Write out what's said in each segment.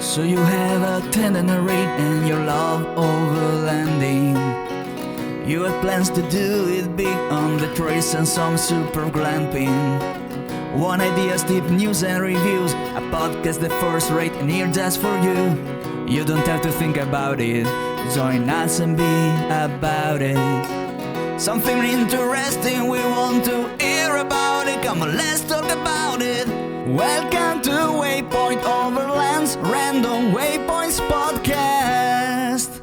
So you have a tender rate and you love overlanding. You have plans to do it big on the trace and some super glamping. One ideas, deep news and reviews, a podcast the first rate and here just for you. You don't have to think about it, join us and be about it. Something interesting we want to hear about it, come on let's talk about it. Welcome to Waypoint Overland's Random Waypoints podcast.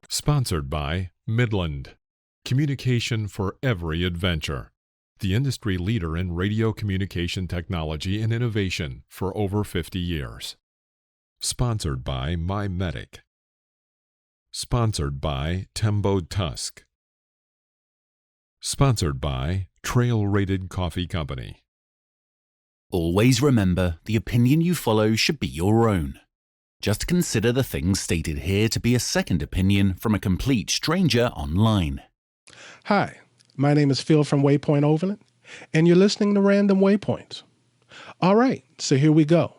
Sponsored by Midland, communication for every adventure. The industry leader in radio communication technology and innovation for over 50 years. Sponsored by MYMEDIC. Sponsored by TEMBO TUSK. Sponsored by Trail Rated Coffee Company. Always remember, the opinion you follow should be your own. Just consider the things stated here to be a second opinion from a complete stranger online. Hi, my name is Phil from Waypoint Overland, and you're listening to Random Waypoints. All right, so here we go.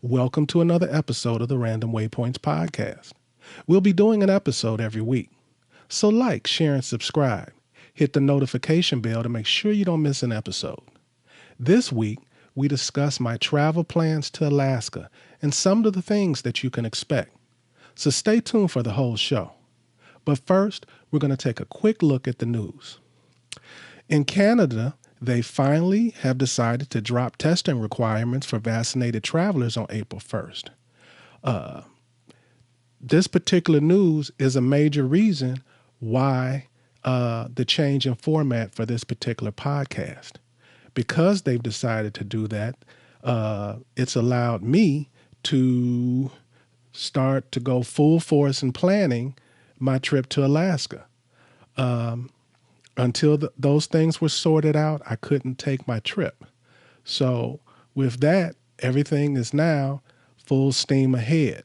Welcome to another episode of the Random Waypoints podcast. We'll be doing an episode every week. So like, share, and subscribe. Hit the notification bell to make sure you don't miss an episode. This week, we discuss my travel plans to Alaska and some of the things that you can expect. So stay tuned for the whole show. But first, we're going to take a quick look at the news. In Canada, they finally have decided to drop testing requirements for vaccinated travelers on April 1st. This particular news is a major reason why the change in format for this particular podcast. Because they've decided to do that, it's allowed me to start to go full force in planning my trip to Alaska. Until those things were sorted out, I couldn't take my trip. So with that, everything is now full steam ahead.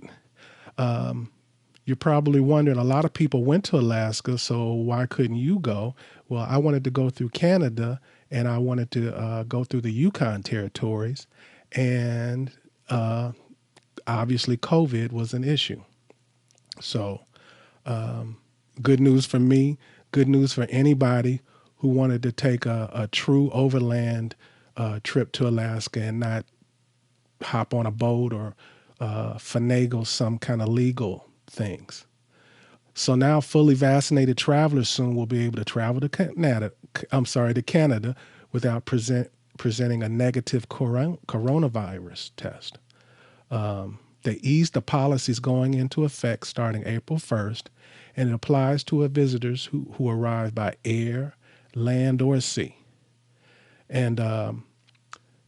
You're probably wondering, a lot of people went to Alaska, so why couldn't you go? Well, I wanted to go through Canada, and I wanted to go through the Yukon territories, and obviously COVID was an issue. So good news for me, good news for anybody who wanted to take a true overland trip to Alaska and not hop on a boat or finagle some kind of legal things. So now fully vaccinated travelers soon will be able to travel to Canada without presenting a negative coronavirus test. They eased the policies going into effect starting April 1st, and it applies to visitors who arrive by air, land, or sea. And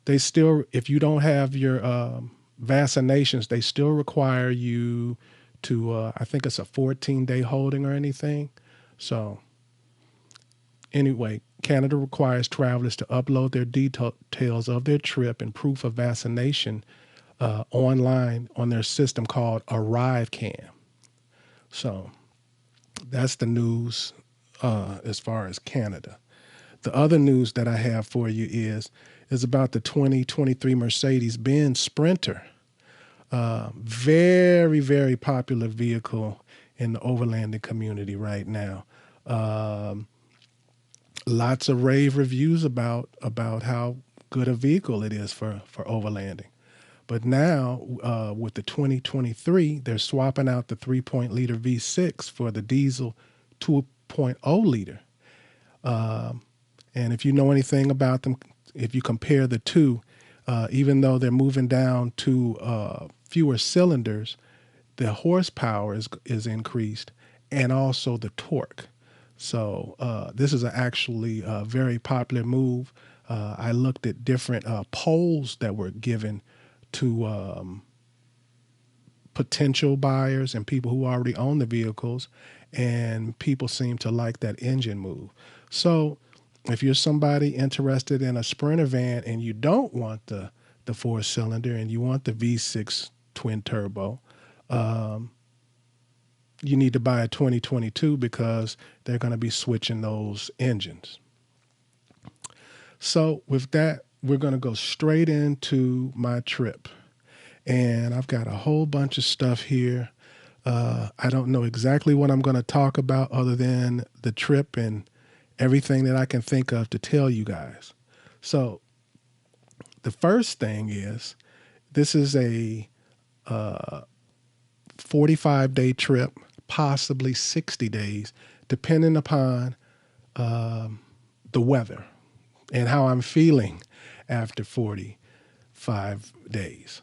they still, if you don't have your vaccinations, they still require you to, I think it's a 14-day holding or anything. So anyway, Canada requires travelers to upload their details of their trip and proof of vaccination online on their system called ArriveCam. So that's the news as far as Canada. The other news that I have for you is about the 2023 Mercedes-Benz Sprinter. Very, very popular vehicle in the overlanding community right now. Lots of rave reviews about how good a vehicle it is for overlanding. But now, with the 2023, they're swapping out the 3.0-liter V6 for the diesel 2.0-liter. And if you know anything about them, if you compare the two, even though they're moving down to fewer cylinders, the horsepower is increased and also the torque. So this is actually a very popular move. I looked at different polls that were given to potential buyers and people who already own the vehicles, and people seem to like that engine move. So if you're somebody interested in a Sprinter van and you don't want the 4-cylinder and you want the V6 twin turbo, you need to buy a 2022 because they're going to be switching those engines. So with that, we're going to go straight into my trip. And I've got a whole bunch of stuff here. I don't know exactly what I'm going to talk about other than the trip and everything that I can think of to tell you guys. So the first thing is, this is a 45-day trip, possibly 60 days, depending upon the weather and how I'm feeling after 45 days.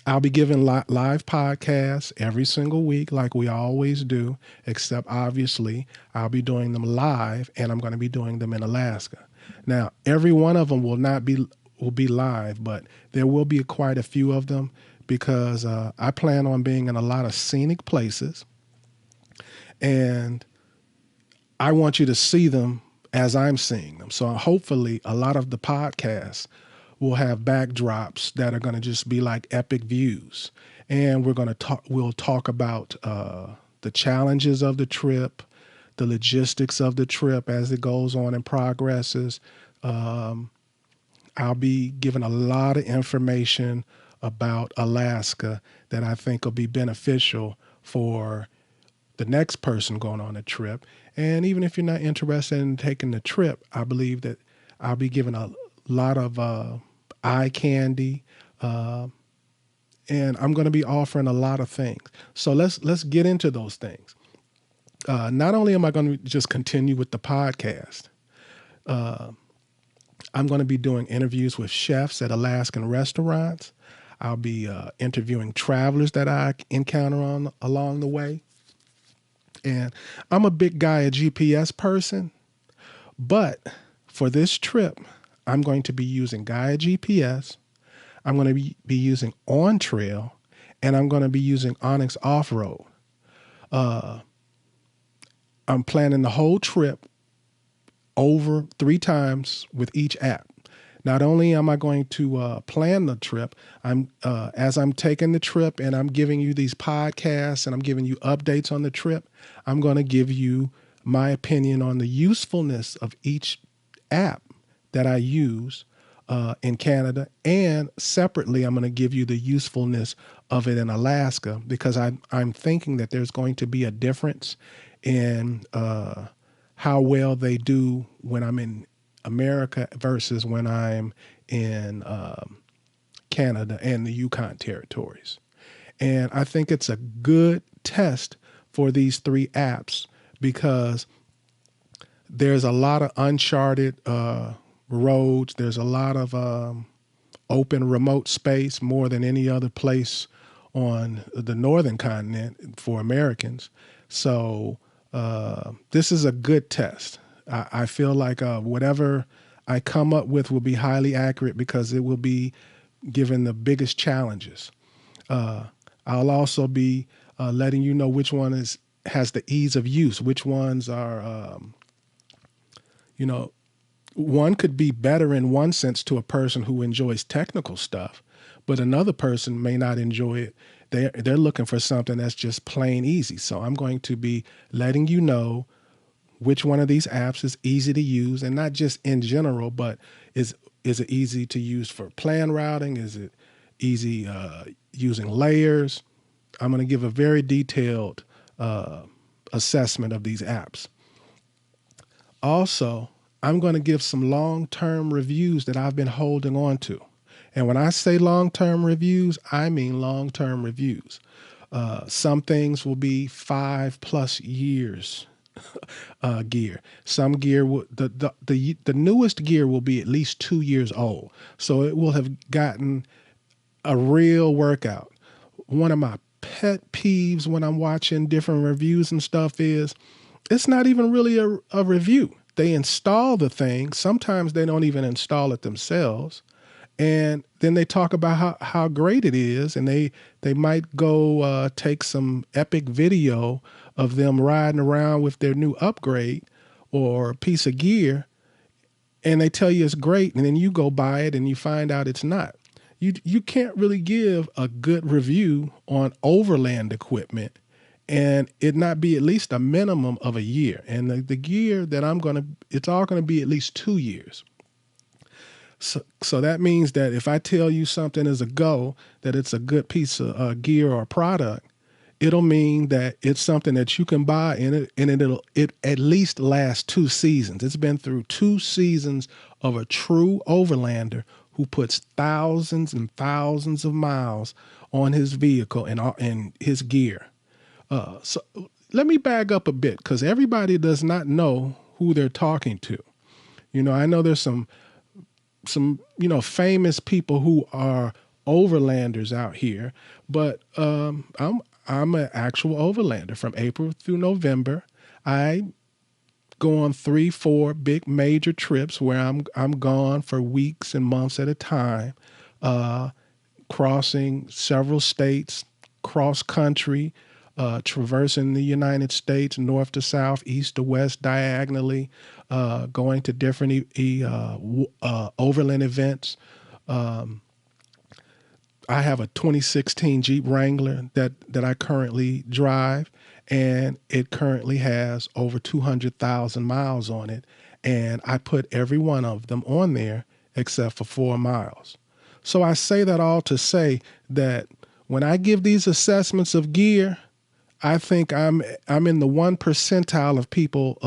I'll be giving live podcasts every single week like we always do, except obviously I'll be doing them live, and I'm going to be doing them in Alaska. Now, every one of them will be live, but there will be quite a few of them because I plan on being in a lot of scenic places, and I want you to see them as I'm seeing them. So hopefully a lot of the podcasts will have backdrops that are going to just be like epic views. And we'll talk about the challenges of the trip, the logistics of the trip as it goes on and progresses. I'll be giving a lot of information about Alaska that I think will be beneficial for the next person going on a trip. And even if you're not interested in taking the trip, I believe that I'll be giving a lot of eye candy, and I'm going to be offering a lot of things. So let's get into those things. Not only am I going to just continue with the podcast, I'm going to be doing interviews with chefs at Alaskan restaurants. I'll be interviewing travelers that I encounter along the way. And I'm a big GaiGPS person, but for this trip, I'm going to be using GaiGPS. I'm going to be using OnTrail, and I'm going to be using Onyx Offroad. I'm planning the whole trip over 3 times with each app. Not only am I going to plan the trip, as I'm taking the trip and I'm giving you these podcasts and I'm giving you updates on the trip, I'm going to give you my opinion on the usefulness of each app that I use in Canada, and separately I'm going to give you the usefulness of it in Alaska, because I'm thinking that there's going to be a difference in how well they do when I'm in America versus when I'm in Canada and the Yukon territories. And I think it's a good test for these 3 apps because there's a lot of uncharted roads. There's a lot of open remote space, more than any other place on the northern continent for Americans. So this is a good test. I feel like whatever I come up with will be highly accurate because it will be given the biggest challenges. I'll also be letting you know which one has the ease of use, which ones are, one could be better in one sense to a person who enjoys technical stuff, but another person may not enjoy it. They're looking for something that's just plain easy. So I'm going to be letting you know which one of these apps is easy to use, and not just in general, but is it easy to use for plan routing? Is it easy using layers? I'm going to give a very detailed assessment of these apps. Also, I'm going to give some long-term reviews that I've been holding on to. And when I say long-term reviews, I mean long-term reviews. Some things will be 5+ years gear. Some gear, the newest gear will be at least 2 years old. So it will have gotten a real workout. One of my pet peeves when I'm watching different reviews and stuff is it's not even really a review. They install the thing. Sometimes they don't even install it themselves. And then they talk about how great it is. And they might go take some epic video of them riding around with their new upgrade or piece of gear. And they tell you it's great. And then you go buy it and you find out it's not. You can't really give a good review on Overland equipment and it not be at least a minimum of a year. And the gear that it's all going to be at least 2 years. So that means that if I tell you something is a go, that it's a good piece of gear or product, it'll mean that it's something that you can buy and it'll at least last 2 seasons. It's been through 2 seasons of a true overlander who puts thousands and thousands of miles on his vehicle and his gear. So let me back up a bit, because everybody does not know who they're talking to. I know there's some famous people who are overlanders out here, but I'm an actual overlander. From April through November, I go on 3-4 big major trips where I'm gone for weeks and months at a time, crossing several states, cross country, traversing the United States, north to south, east to west, diagonally, going to different overland events. I have a 2016 Jeep Wrangler that I currently drive, and it currently has over 200,000 miles on it. And I put every one of them on there except for 4 miles. So I say that all to say that when I give these assessments of gear, I think I'm in the 1 percentile of people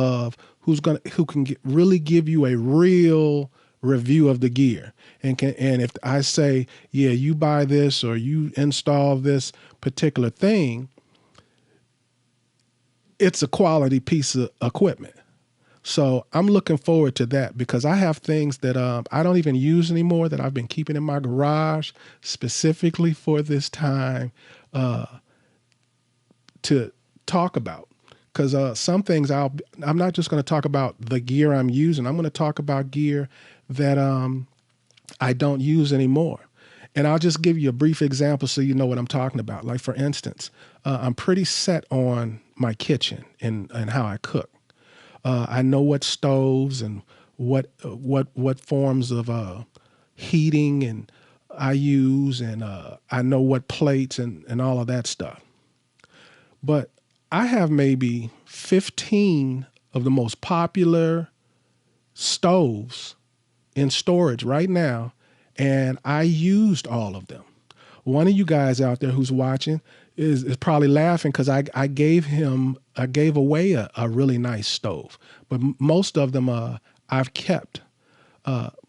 who can really give you a real review of the gear. And if I say, yeah, you buy this or you install this particular thing, it's a quality piece of equipment. So I'm looking forward to that, because I have things that I don't even use anymore that I've been keeping in my garage specifically for this time to talk about. Because some things I'm not just going to talk about the gear I'm using. I'm going to talk about gear that I don't use anymore. And I'll just give you a brief example so you know what I'm talking about. Like, for instance, I'm pretty set on my kitchen and how I cook. I know what stoves and what forms of heating and I use, and I know what plates and all of that stuff. But I have maybe 15 of the most popular stoves in storage right now, and I used all of them. One of you guys out there who's watching is probably laughing, because I gave away a really nice stove, but most of them I've kept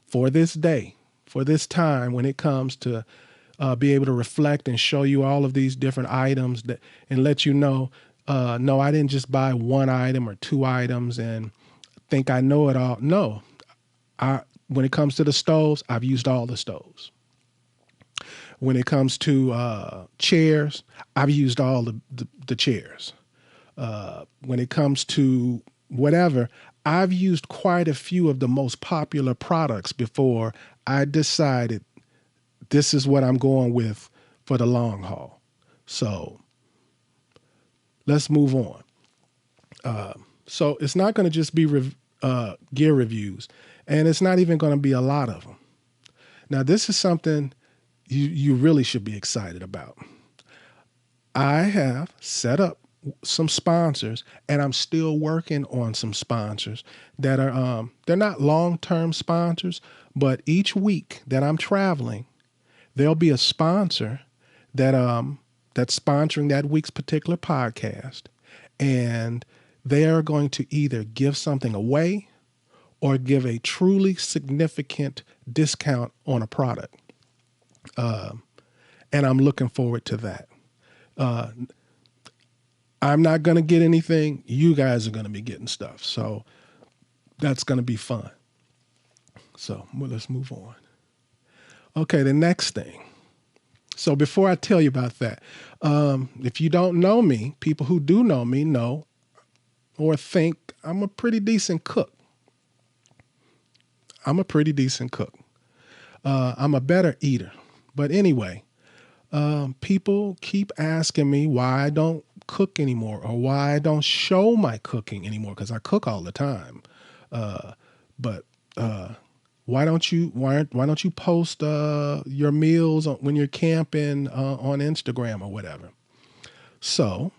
for this day, for this time, when it comes to be able to reflect and show you all of these different items and let you know, no, I didn't just buy 1 item or 2 items and think I know it all. No, when it comes to the stoves, I've used all the stoves. When it comes to chairs, I've used all the chairs. When it comes to whatever, I've used quite a few of the most popular products before I decided this is what I'm going with for the long haul. So let's move on. So it's not going to just be gear reviews, and it's not even going to be a lot of them. Now, this is something you really should be excited about. I have set up some sponsors, and I'm still working on some sponsors that are they're not long-term sponsors, but each week that I'm traveling, there'll be a sponsor that's sponsoring that week's particular podcast, and they are going to either give something away or give a truly significant discount on a product. And I'm looking forward to that. I'm not going to get anything. You guys are going to be getting stuff. So that's going to be fun. So let's move on. Okay, the next thing. So before I tell you about that, if you don't know me, people who do know me know or think I'm a pretty decent cook. I'm a better eater. But anyway, people keep asking me why I don't cook anymore or why I don't show my cooking anymore, because I cook all the time. But why don't you post your meals when you're camping on Instagram or whatever? So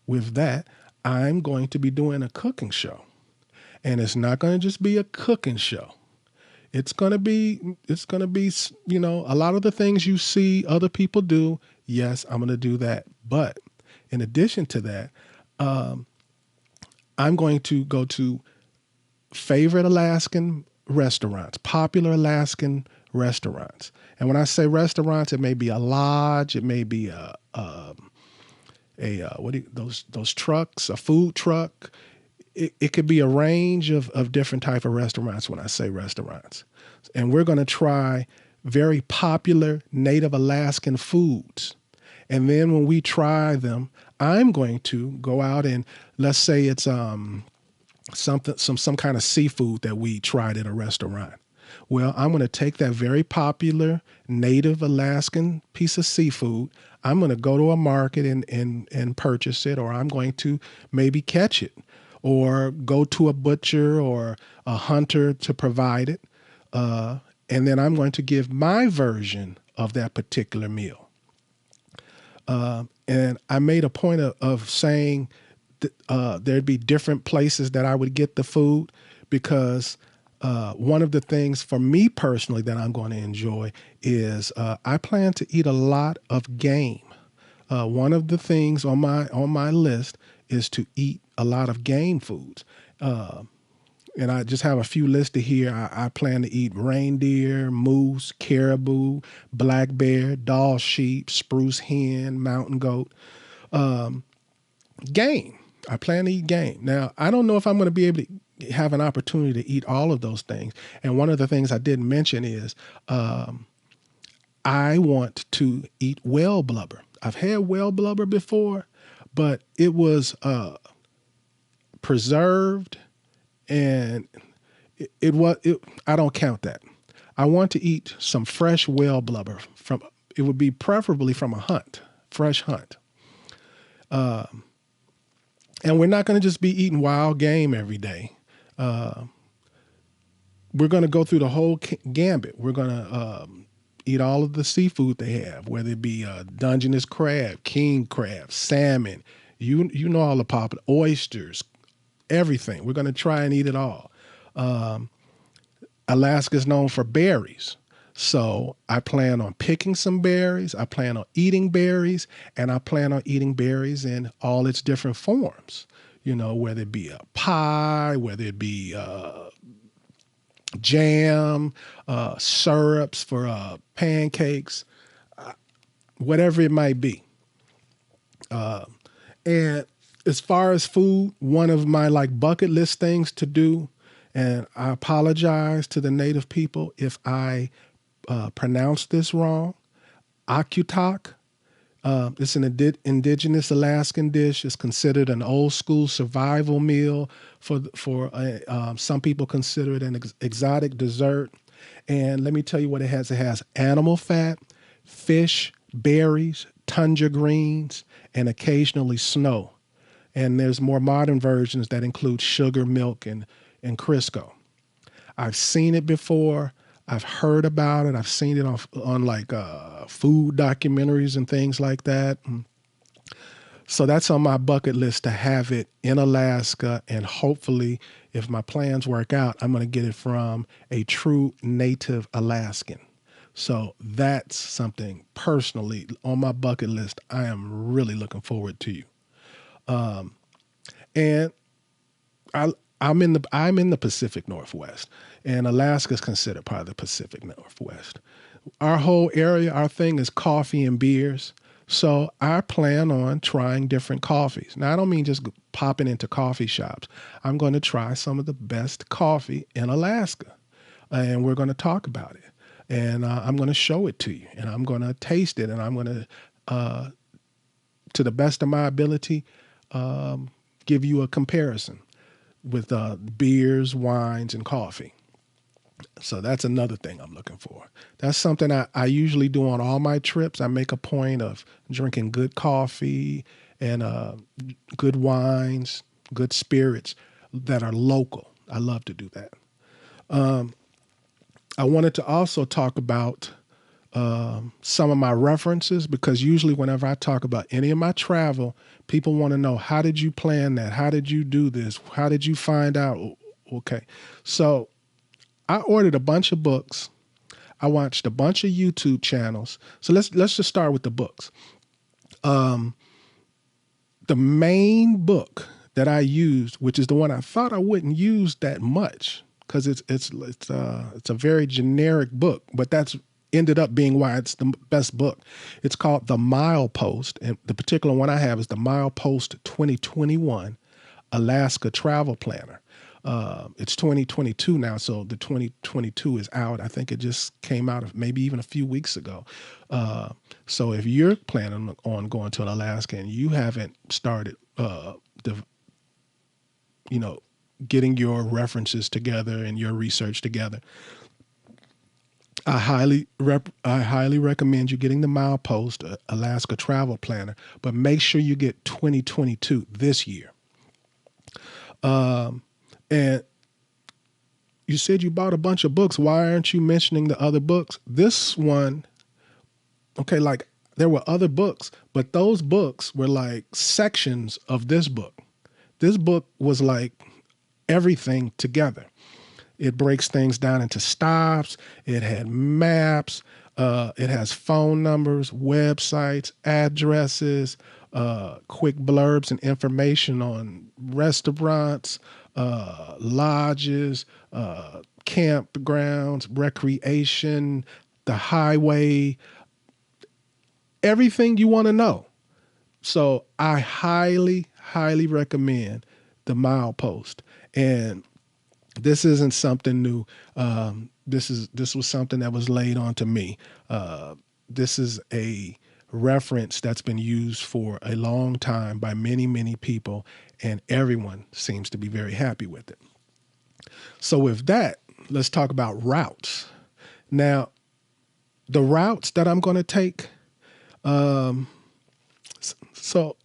with that, I'm going to be doing a cooking show. And it's not going to just be a cooking show. It's going to be, you know, a lot of the things you see other people do. Yes, I'm going to do that. But in addition to that, I'm going to go to favorite Alaskan restaurants, popular Alaskan restaurants. And when I say restaurants, it may be a lodge, it may be those trucks, a food truck. It could be a range of different type of restaurants when I say restaurants. And we're going to try very popular Native Alaskan foods. And then when we try them, I'm going to go out and let's say it's some kind of seafood that we tried at a restaurant. Well, I'm going to take that very popular Native Alaskan piece of seafood. I'm going to go to a market and purchase it, or I'm going to maybe catch it, or go to a butcher or a hunter to provide it. And then I'm going to give my version of that particular meal. And I made a point of saying that, there'd be different places that I would get the food, because one of the things for me personally that I'm going to enjoy is I plan to eat a lot of game. One of the things on my list is to eat a lot of game foods. And I just have a few listed here. I plan to eat reindeer, moose, caribou, black bear, Dall sheep, spruce hen, mountain goat, game. I plan to eat game. Now, I don't know if I'm going to be able to have an opportunity to eat all of those things. And one of the things I didn't mention is I want to eat whale blubber. I've had whale blubber before, but it was preserved, and I don't count that. I want to eat some fresh whale blubber it would be preferably from a fresh hunt. And we're not going to just be eating wild game every day. We're going to go through the whole gambit. We're going to eat all of the seafood they have, whether it be Dungeness crab, king crab, salmon, you know, all the popular oysters, everything. We're going to try and eat it all. Alaska is known for berries. So I plan on picking some berries. I plan on eating berries, and I plan on eating berries in all its different forms, you know, whether it be a pie, whether it be jam, syrups for pancakes, whatever it might be. And as far as food, one of my bucket list things to do, and I apologize to the Native people if I pronounce this wrong, Akutak. It's an indigenous Alaskan dish. It's considered an old school survival meal for some people consider it an exotic dessert. And let me tell you what it has. It has animal fat, fish, berries, tundra greens, and occasionally snow. And there's more modern versions that include sugar, milk, and Crisco. I've seen it before. I've heard about it. I've seen it on food documentaries and things like that. So that's on my bucket list to have it in Alaska. And hopefully, if my plans work out, I'm going to get it from a true native Alaskan. So that's something personally on my bucket list I am really looking forward to. And I'm in the Pacific Northwest, and Alaska is considered part of the Pacific Northwest. Our whole area, our thing is coffee and beers. So I plan on trying different coffees. Now, I don't mean just popping into coffee shops. I'm going to try some of the best coffee in Alaska, and we're going to talk about it. And I'm going to show it to you, and I'm going to taste it, and I'm going to the best of my ability, give you a comparison with beers, wines, and coffee. So that's another thing I'm looking for. That's something I usually do on all my trips. I make a point of drinking good coffee and good wines, good spirits that are local. I love to do that. I wanted to also talk about some of my references, because usually whenever I talk about any of my travel, people want to know, how did you plan that? How did you do this? How did you find out? Okay. So I ordered a bunch of books. I watched a bunch of YouTube channels. So let's just start with the books. The main book that I used, which is the one I thought I wouldn't use that much, because it's a very generic book, but that's ended up being why it's the best book. It's called the MILEPOST, and the particular one I have is the MILEPOST 2021 Alaska Travel Planner. It's 2022 now, so the 2022 is out. I think it just came out maybe even a few weeks ago. So if you're planning on going to Alaska and you haven't started, getting your references together and your research together, I highly recommend you getting the MILEPOST Alaska Travel Planner, but make sure you get 2022 this year. And you said you bought a bunch of books. Why aren't you mentioning the other books? This one, okay, like there were other books, but those books were like sections of this book. This book was like everything together. It breaks things down into stops. It had maps. It has phone numbers, websites, addresses, quick blurbs and information on restaurants, lodges, campgrounds, recreation, the highway, everything you want to know. So I highly, highly recommend the MILEPOST. And this isn't something new. This was something that was laid onto me. This is a reference that's been used for a long time by many, many people, and everyone seems to be very happy with it. So with that, let's talk about routes. Now, the routes that I'm going to take, so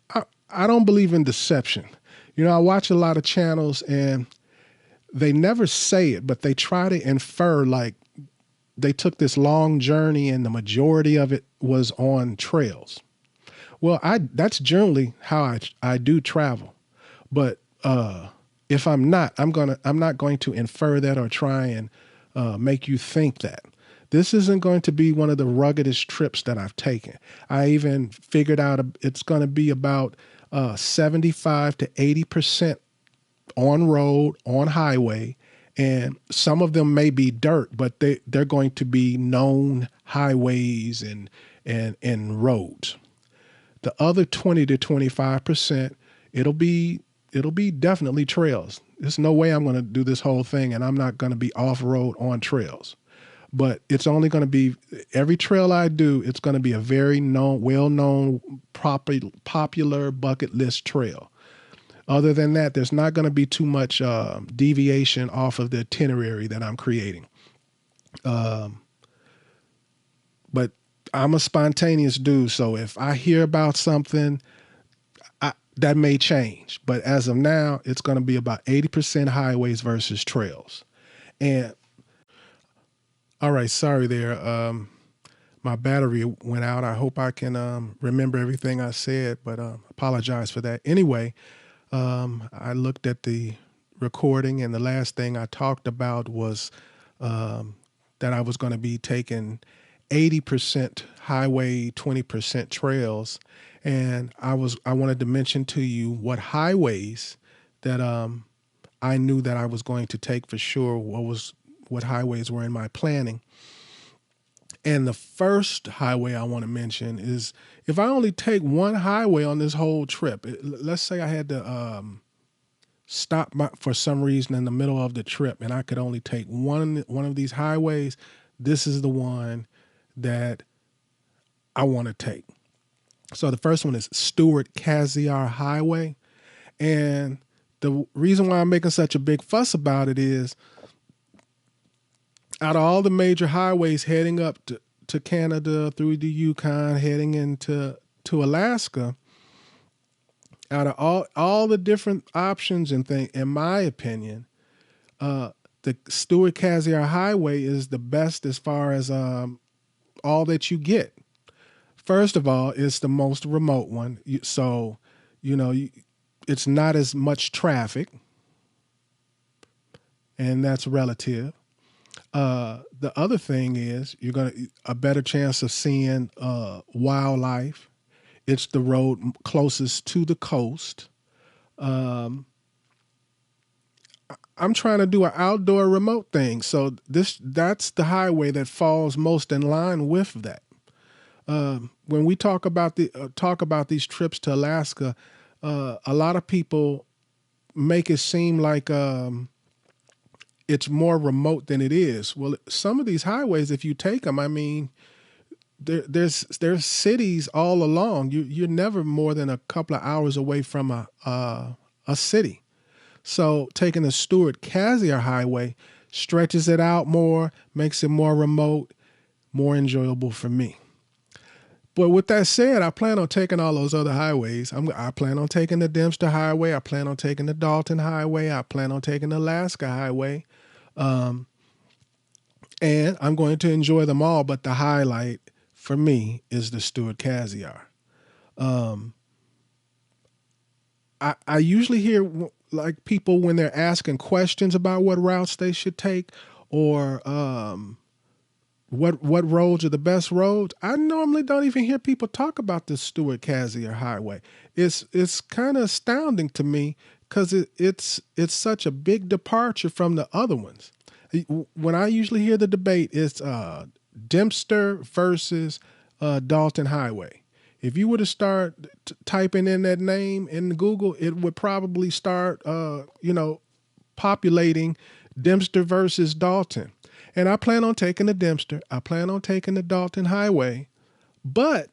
I don't believe in deception. I watch a lot of channels and they never say it, but they try to infer like they took this long journey and the majority of it was on trails. Well, that's generally how I do travel. But if I'm not going to infer that or try and make you think that. This isn't going to be one of the ruggedest trips that I've taken. I even figured out it's going to be about 75 to 80% on road, on highway, and some of them may be dirt, but they're going to be known highways and roads. The other 20 to 25%, it'll be definitely trails. There's no way I'm going to do this whole thing and I'm not going to be off-road on trails. But it's only going to be, every trail I do, it's going to be a very well-known, popular bucket list trail. Other than that, there's not going to be too much deviation off of the itinerary that I'm creating. But I'm a spontaneous dude, so if I hear about something, that may change. But as of now, it's going to be about 80% highways versus trails. And all right, sorry there. My battery went out. I hope I can remember everything I said, but apologize for that. Anyway, I looked at the recording, and the last thing I talked about was that I was going to be taking 80% highway, 20% trails. And I wanted to mention to you what highways that I knew that I was going to take for sure, what highways were in my planning. And the first highway I want to mention is, if I only take one highway on this whole trip, let's say I had to stop for some reason in the middle of the trip and I could only take one of these highways, this is the one that I want to take. So the first one is Stewart-Cassiar Highway. And the reason why I'm making such a big fuss about it is, out of all the major highways heading up to Canada through the Yukon, heading into Alaska, out of all the different options and things, in my opinion, the Stewart-Cassiar Highway is the best as far as all that you get. First of all, it's the most remote one. So, it's not as much traffic, and that's relative. The other thing is you're going to a better chance of seeing wildlife. It's the road closest to the coast. I'm trying to do an outdoor remote thing, so that's the highway that falls most in line with that. When we talk about these trips to Alaska, a lot of people make it seem like it's more remote than it is. Well, some of these highways, if you take them, I mean, there's cities all along. You're never more than a couple of hours away from a city. So taking the Stewart-Cassiar Highway stretches it out more, makes it more remote, more enjoyable for me. But with that said, I plan on taking all those other highways. I plan on taking the Dempster Highway. I plan on taking the Dalton Highway. I plan on taking the Alaska Highway. And I'm going to enjoy them all, but the highlight for me is the Stewart-Cassiar. I usually hear like people when they're asking questions about what routes they should take or what roads are the best roads. I normally don't even hear people talk about the Stewart-Cassiar Highway. It's kind of astounding to me because it's such a big departure from the other ones. When I usually hear the debate, it's Dempster versus Dalton Highway. If you were to start typing in that name in Google, it would probably start, populating Dempster versus Dalton. And I plan on taking the Dempster. I plan on taking the Dalton Highway. But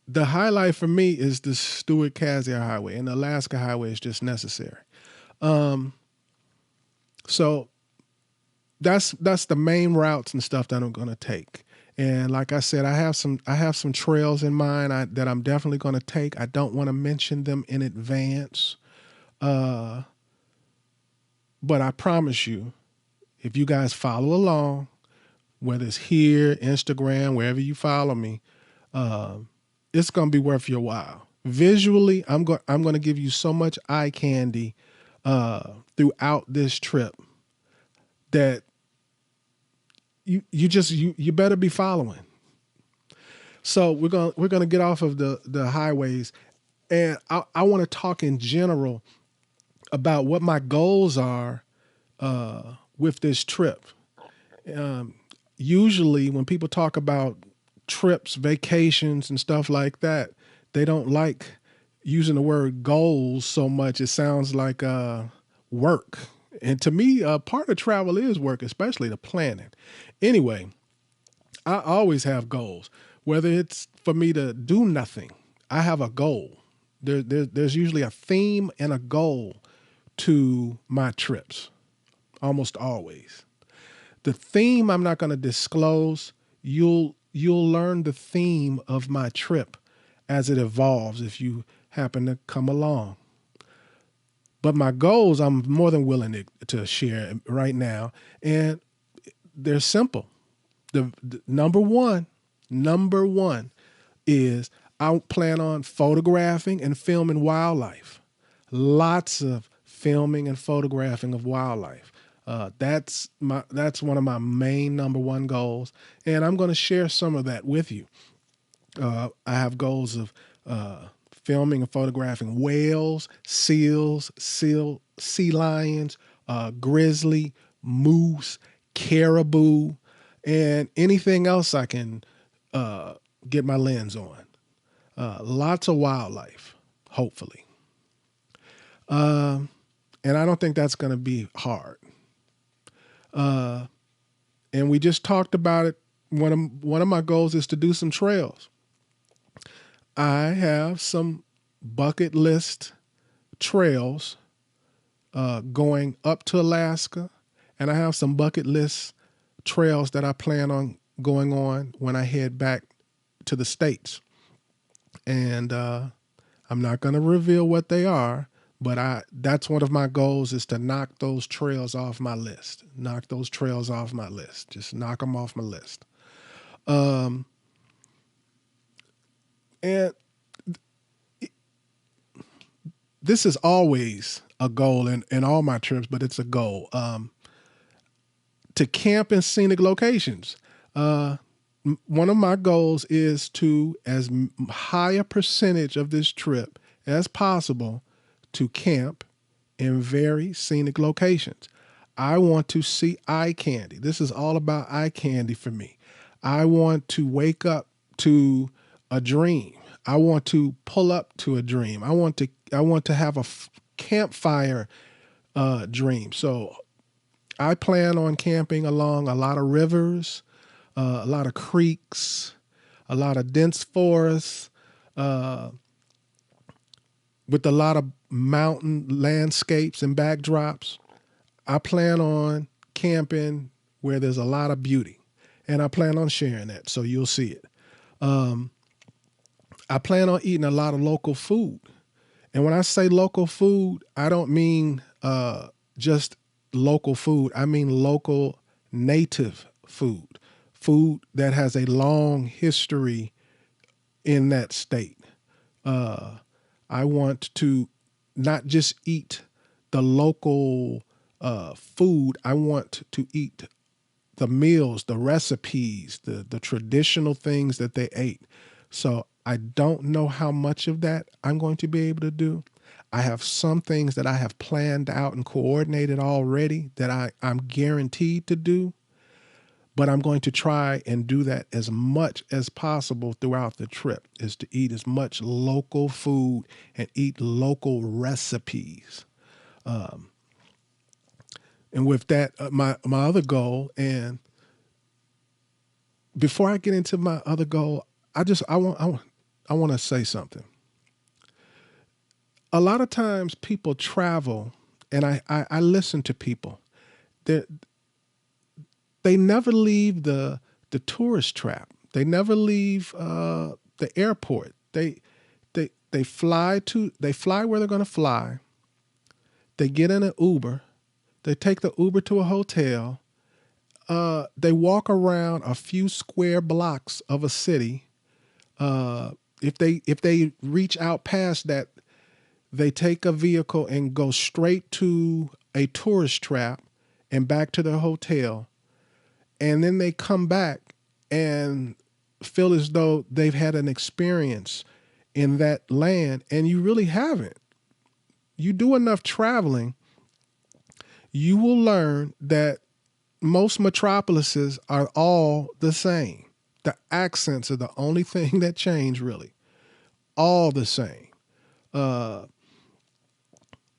the highlight for me is the Stewart-Cassiar Highway, and the Alaska Highway is just necessary. So that's the main routes and stuff that I'm going to take. And like I said, I have some trails in mind that I'm definitely going to take. I don't want to mention them in advance. But I promise you, if you guys follow along, whether it's here, Instagram, wherever you follow me, it's going to be worth your while. Visually, I'm going to give you so much eye candy throughout this trip that you better be following. So we're gonna get off of the highways, and I want to talk in general about what my goals are with this trip. Usually, when people talk about trips, vacations, and stuff like that, they don't like using the word goals so much. It sounds like work. And to me, part of travel is work, especially the planning. Anyway, I always have goals, whether it's for me to do nothing. I have a goal. There's usually a theme and a goal to my trips, almost always. The theme I'm not going to disclose. You'll learn the theme of my trip as it evolves if you happen to come along. But my goals, I'm more than willing to share right now, and they're simple. The number one is I plan on photographing and filming wildlife. Lots of filming and photographing of wildlife. That's one of my main number one goals, and I'm going to share some of that with you. I have goals of filming and photographing whales, seals, sea lions, grizzly, moose, caribou, and anything else I can get my lens on. Lots of wildlife, hopefully. And I don't think that's going to be hard. And we just talked about it. One of my goals is to do some trails. I have some bucket list trails going up to Alaska, and I have some bucket list trails that I plan on going on when I head back to the States. And I'm not going to reveal what they are, but that's one of my goals is to knock those trails off my list. Just knock them off my list. And this is always a goal in all my trips, but it's a goal to camp in scenic locations. One of my goals is to, as high a percentage of this trip as possible, to camp in very scenic locations. I want to see eye candy. This is all about eye candy for me. I want to wake up to a dream. I want to pull up to a dream. I want to have a campfire dream. So I plan on camping along a lot of rivers, a lot of creeks, a lot of dense forests, with a lot of mountain landscapes and backdrops. I plan on camping where there's a lot of beauty, and I plan on sharing that, so you'll see it. I plan on eating a lot of local food. And when I say local food, I don't mean just local food. I mean local native food, food that has a long history in that state. I want to not just eat the local food. I want to eat the meals, the recipes, the traditional things that they ate. So I don't know how much of that I'm going to be able to do. I have some things that I have planned out and coordinated already that I'm guaranteed to do, but I'm going to try and do that as much as possible throughout the trip, is to eat as much local food and eat local recipes. And with that, my other goal, and before I get into my other goal, I want to say something. A lot of times people travel, and I listen to people. They never leave the tourist trap. They never leave the airport. They fly where they're going to fly. They get in an Uber. They take the Uber to a hotel. They walk around a few square blocks of a city. If they reach out past that, they take a vehicle and go straight to a tourist trap and back to their hotel. And then they come back and feel as though they've had an experience in that land, and you really haven't. You do enough traveling, you will learn that most metropolises are all the same. The accents are the only thing that change, really. All the same.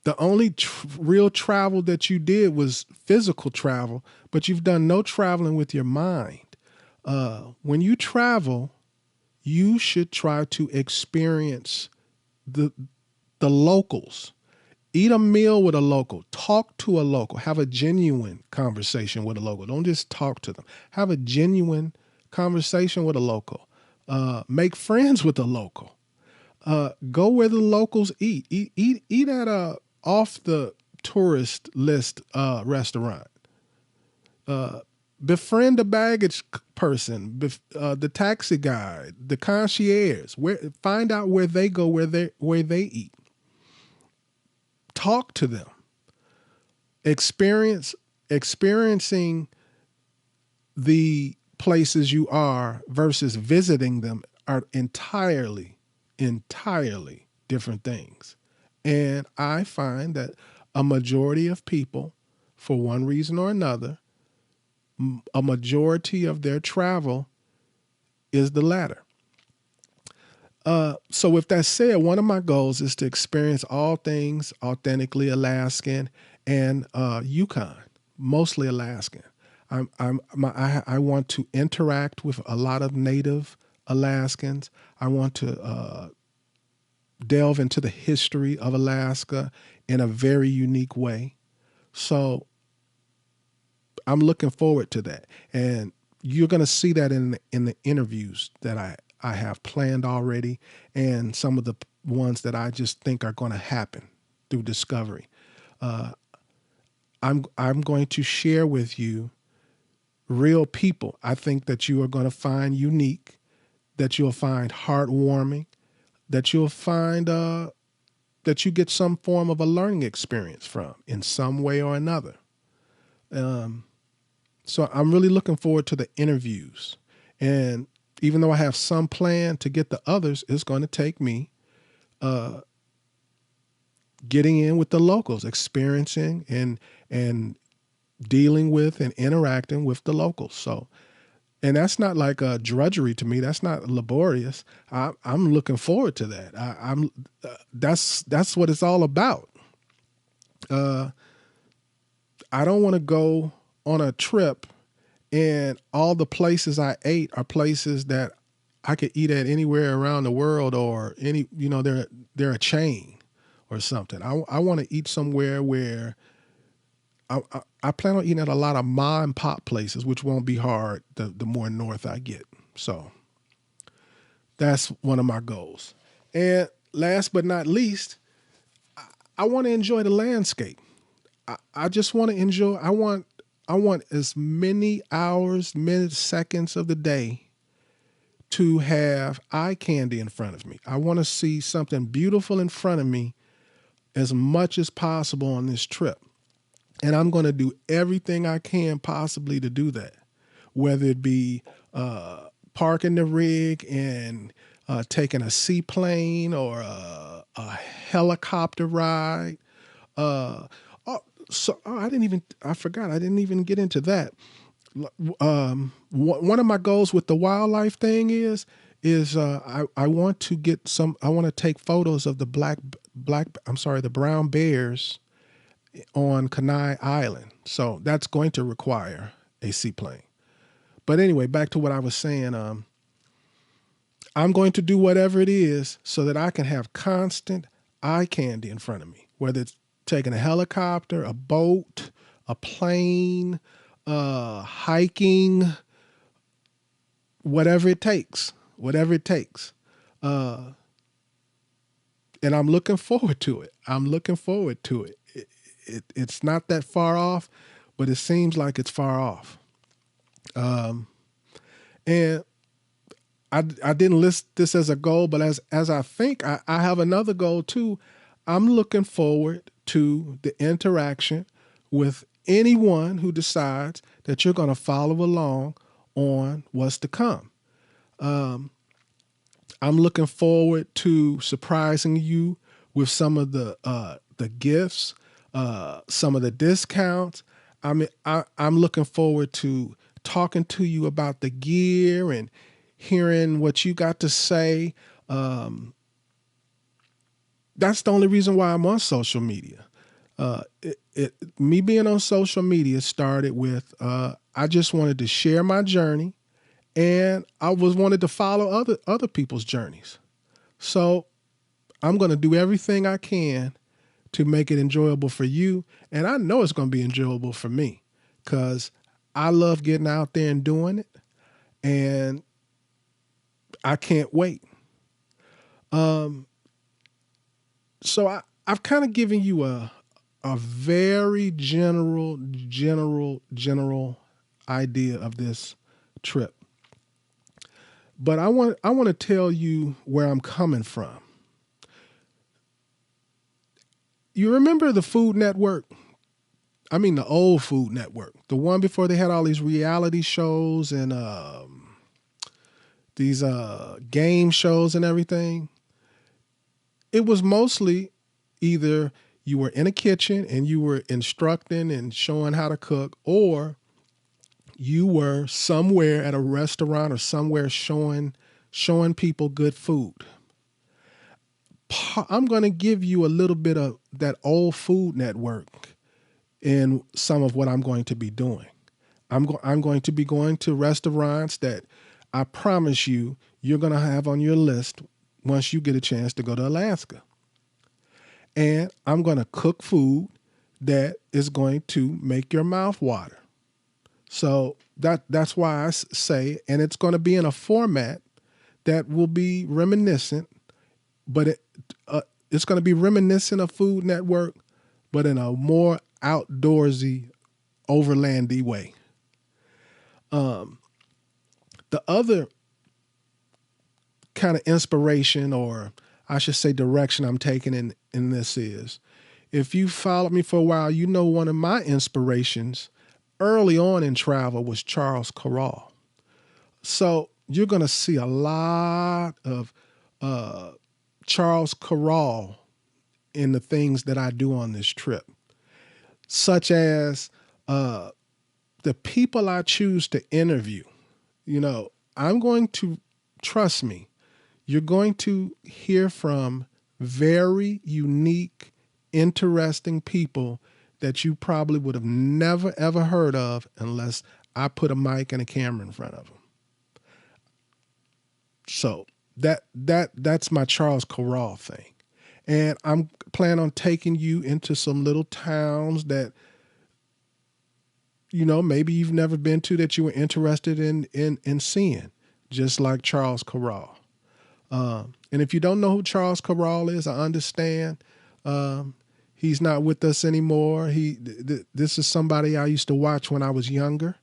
The only real travel that you did was physical travel, but you've done no traveling with your mind. When you travel, you should try to experience the locals. Eat a meal with a local. Talk to a local. Have a genuine conversation with a local. Don't just talk to them. Have a genuine conversation with a local. Make friends with a local. Go where the locals eat. Eat at a off the tourist list restaurant. Befriend a baggage person, the taxi guy, the concierge. Find out where they go, where they eat. Talk to them. Experiencing the places you are versus visiting them are entirely different things. And I find that a majority of people, for one reason or another, a majority of their travel is the latter. So with that said, one of my goals is to experience all things authentically Alaskan and Yukon, mostly Alaskan. I want to interact with a lot of native Alaskans. I want to delve into the history of Alaska in a very unique way. So I'm looking forward to that. And you're going to see that in the interviews that I have planned already, and some of the ones that I just think are going to happen through discovery. I'm going to share with you real people I think that you are going to find unique, that you'll find heartwarming, that you'll find that you get some form of a learning experience from in some way or another. So I'm really looking forward to the interviews. And even though I have some plan to get the others, it's going to take me getting in with the locals, experiencing and dealing with and interacting with the locals. So, and that's not like a drudgery to me. That's not laborious. I'm looking forward to that. That's what it's all about. I don't want to go on a trip and all the places I ate are places that I could eat at anywhere around the world, or they're a chain or something. I want to eat somewhere where I plan on eating at a lot of ma and pop places, which won't be hard the more north I get. So that's one of my goals. And last but not least, I want to enjoy the landscape. I just want to enjoy. I want as many hours, minutes, seconds of the day to have eye candy in front of me. I want to see something beautiful in front of me as much as possible on this trip. And I'm going to do everything I can possibly to do that, whether it be parking the rig and taking a seaplane or a helicopter ride. I forgot. I didn't even get into that. One of my goals with the wildlife thing is I want to take photos of the the brown bears on Kenai Island. So that's going to require a seaplane. But anyway, back to what I was saying. I'm going to do whatever it is so that I can have constant eye candy in front of me, whether it's taking a helicopter, a boat, a plane, hiking, whatever it takes. And I'm looking forward to it. It's not that far off, but it seems like it's far off. And I didn't list this as a goal, but as I think I have another goal too. I'm looking forward to the interaction with anyone who decides that you're going to follow along on what's to come. I'm looking forward to surprising you with some of the gifts, some of the discounts. I'm looking forward to talking to you about the gear and hearing what you got to say. That's the only reason why I'm on social media. Me being on social media started with I just wanted to share my journey, and I wanted to follow other people's journeys. So I'm going to do everything I can to make it enjoyable for you, and I know it's going to be enjoyable for me because I love getting out there and doing it, and I can't wait. So I've kind of given you a very general idea of this trip. But I want to tell you where I'm coming from. You remember the Food Network? I mean the old Food Network, the one before they had all these reality shows and these game shows and everything. It was mostly either you were in a kitchen and you were instructing and showing how to cook, or you were somewhere at a restaurant or somewhere showing people good food. I'm going to give you a little bit of that old Food Network in some of what I'm going to be doing. I'm going to be going to restaurants that I promise you're going to have on your list once you get a chance to go to Alaska. And I'm going to cook food that is going to make your mouth water. So that's why I say, and it's going to be in a format that will be reminiscent, but it's going to be reminiscent of Food Network, but in a more outdoorsy, overlandy way. The other kind of inspiration, or I should say direction I'm taking in this is, if you followed me for a while, you know one of my inspirations early on in travel was Charles Corral. So you're going to see a lot of Charles Corral in the things that I do on this trip, such as the people I choose to interview. You know, I'm going to, trust me, you're going to hear from very unique, interesting people that you probably would have never, ever heard of unless I put a mic and a camera in front of them. So that's my Charles Corral thing. And I'm planning on taking you into some little towns that, you know, maybe you've never been to, that you were interested in seeing, just like Charles Corral. And if you don't know who Charles Corral is, I understand. He's not with us anymore. This is somebody I used to watch when I was younger.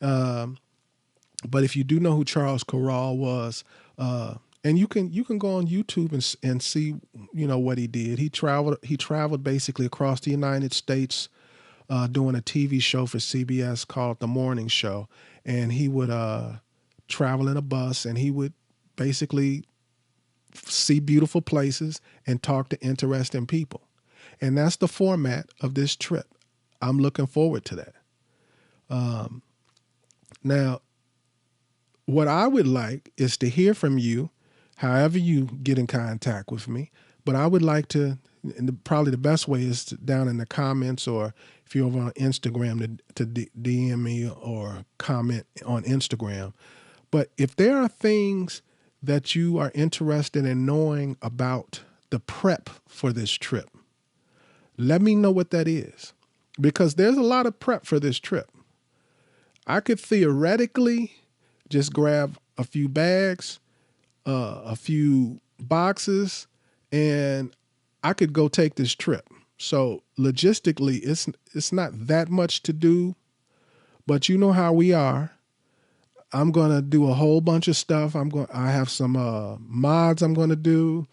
But if you do know who Charles Corral was, and you can go on YouTube and see, you know, what he did. He traveled basically across the United States, doing a TV show for CBS called The Morning Show. And he would travel in a bus, and he would basically see beautiful places and talk to interesting people. And that's the format of this trip. I'm looking forward to that. Now, what I would like is to hear from you, however you get in contact with me. But I would like to, and probably the best way is down in the comments, or if you're over on Instagram, to DM me or comment on Instagram. But if there are things that you are interested in knowing about the prep for this trip, let me know what that is, because there's a lot of prep for this trip. I could theoretically just grab a few bags, a few boxes, and I could go take this trip. So logistically, it's not that much to do, but you know how we are. I'm going to do a whole bunch of stuff. I have some mods I'm going to do,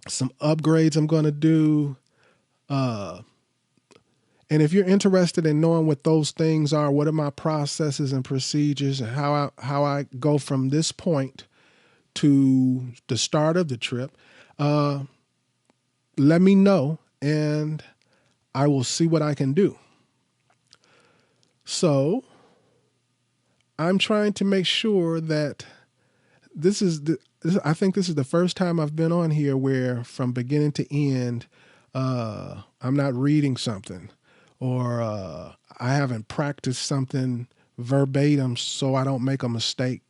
some upgrades I'm going to do. And if you're interested in knowing what those things are, what are my processes and procedures, and how I go from this point to the start of the trip, let me know, and I will see what I can do. So I'm trying to make sure that I think this is the first time I've been on here where from beginning to end, I'm not reading something, or I haven't practiced something verbatim so I don't make a mistake.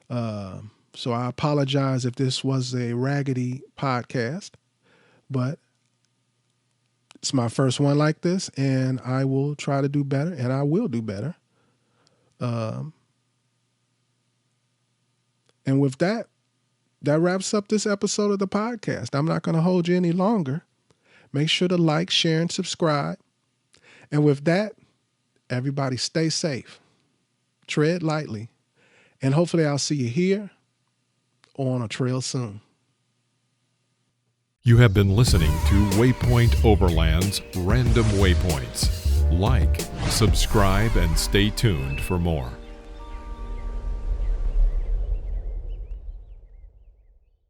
So I apologize if this was a raggedy podcast, but it's my first one like this, and I will try to do better, and I will do better. And with that wraps up this episode of the podcast. I'm not going to hold you any longer. Make sure to like, share, and subscribe. And with that, everybody stay safe, tread lightly, and hopefully I'll see you here or on a trail soon. You have been listening to Waypoint Overland's Random Waypoints. Like, subscribe, and stay tuned for more.